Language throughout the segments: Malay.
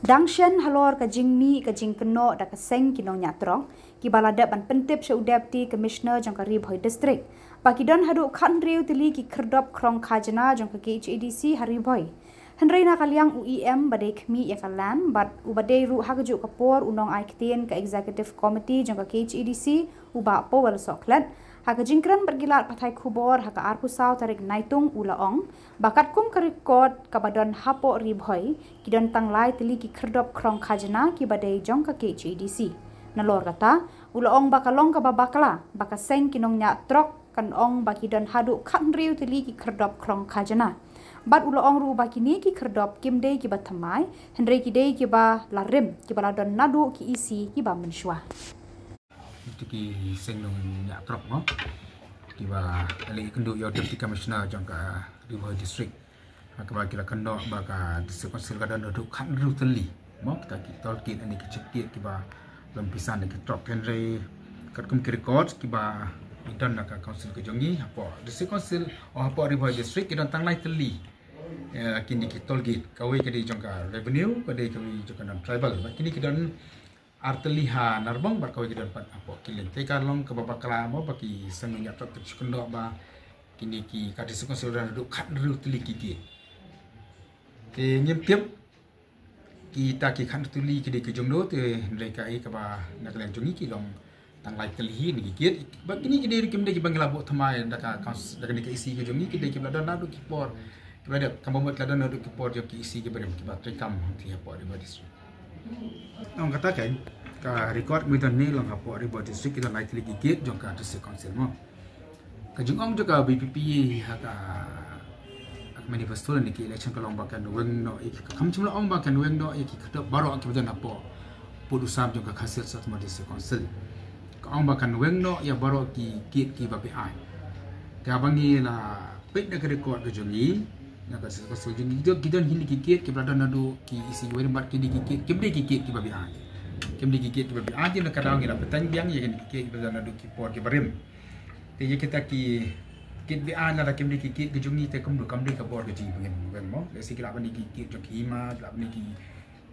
Dangshan halor ka jingmi ka jingkeno da ka seng kinong nyatrong ki balada ban pentip sha deputy commissioner jong ka Ribhoi district pakidon hadu khan riu tili ki khrdop krong khajana jong ka KHADC Haribhoi Henry na kaliang UEM badai khmi ya kalan bat ubadai ru hagaju kapor unong aiktien ka executive committee jong ka KHADC uba powel soklat haka jingkran bergilat patai kubor haka arpu saw tarik naitung ulaong bakat kum ke rekod kabadon hapo Ribhoi kidon tanglai tili ki khrdop krong khajana ki badai jong ka KHADC nalor kata ulaong bakalong ka babakla bakaseng kinong nya trok kan ong bakidon hadu khan riu tili ki khrdop krong khajana bat ulaong ru bakini ki khrdop kimdei ki bathamai henry ki dei ki ba larim ki baladon nadu ki isi ki ba menshwa itu ki sengnong nya trok no ki ba ali kendu yo deputy commissioner jong ka Ribhoi district maka ba kira kendo ba ka district council ka dan duk khan ru teli mo kita ki tol ki ani ki cekit ki ba lempisan ki trok henry kat kum ki record ki ba idon na ka council ke jongi hapo district council o hapo Ribhoi district ki dan tanglai teli kini ki tol gate kawi ke di jong ka revenue ka di kawi jong ka tribal ba kini ki dan arteliha narbong bar kawi gidan pat apo kilin te karlong ke babakala mo baki sangnya trok kendo ba kini ki kadis ko sudah duk khat ru tuli ki te nyem tiap kita ki khat tuli ki de ke jongdo te mereka ai ka ba naklen jongi ki long tang lai teli ni ki ba kini ki de kim de ki bangla bo thamai daka kaus daka ni ke isi ke jongi ki de ki bladon nadu ki por ki bada kambo bladon nadu ki por jo ki isi ki berem ki ba trekam ti apo di badis ông kata kan ka record miton ni lang hapo Ribhoi district kita naik lagi gate jong ka district council mo ka jung ong juga BPP haka manifesto ni ki election ka long bakan weng no ik kam chum ong bakan weng no ik ka baro ki bedan hapo pudu sam jong ka khasil sat mo district council ka ong bakan weng no ya baro ki gate ki ba ai ka bangi la pet na ka record ka jong ni na ka so jong gidon hindi ki gate ki bedan nadu ki isi wen mat ki ki kimde ki gate ki ba ai kimdi gigit babi aja nak kadang ngira petang biang ya kan gigit bezana du ki por ki barim te ye kita ki kit bi ana la kimdi gigit ke jungi te kum du kamdi ka por ke jing pengen ben mo le sikila bani gigit jong ki ma la bani ki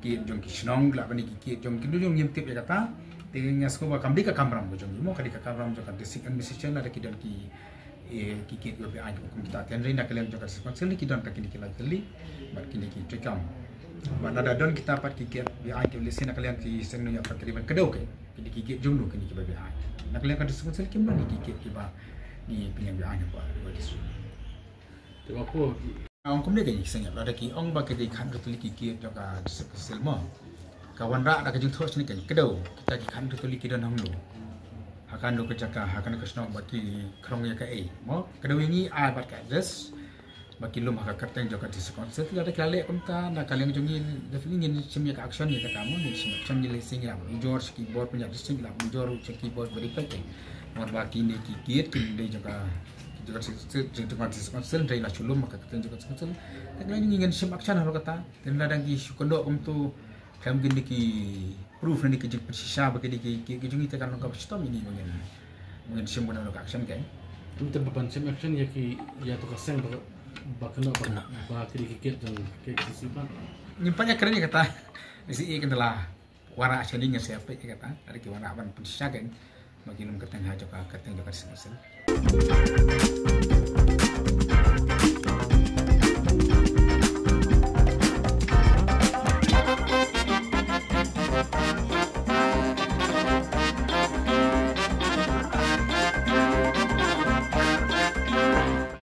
gigit jong ki snong la bani gigit jong ki du jong yem tip ya kata te ngas ko ba kamdi ka kamram ko jong mo kadi ka kamram jong ka district administration la ki dan ki gigit babi aja kum kita kan rina kalian jong ka sponsor ni ki dan ka kini ki la kali bat kini ki trekam mana dadon kita pat kikit bi ai ke lesin kalian ki sengno ya pat riban kedau ke kini kikit junglu kini ki bi ai nak kalian kan disebut sel kim ni kikit ki ba ni pinang bi ai apa wadis tu apa ong kum de ke sengya ada ki ong ba ke di khan tu kikit joka sel mo kawan ra da ke jung thos ni ke kedau kita ki khan tu ki dan hanglu akan do ke jaka akan ke snong ba ki krong ya ke ai mo kedau ini ai pat ka des baki lum haka kerteng joka district council tidak ada kale kumta na kalian jongi definitely ni semia ka action ni kata kamu ni semia action ni lesing ya George keyboard punya district la George keyboard beri pakai mau baki ni kikit kini joka district council dari la chulum maka kerteng joka council kalian ingin sem action halo kata dan kadang ki syukondo kumtu kam gini ki proof ni ki jik persisa bagi ki jongi tekan ka stop ini mungkin sem bona ka action kan untuk beban sem action ya ki ya to kaseng bakna ba kiri kikit dan kek sisipan nyimpannya keren ya kata isi ikan telah warna aslinya siapa ya kata dari warna ban pensya kan bagi lum keteng hajo ka keteng joka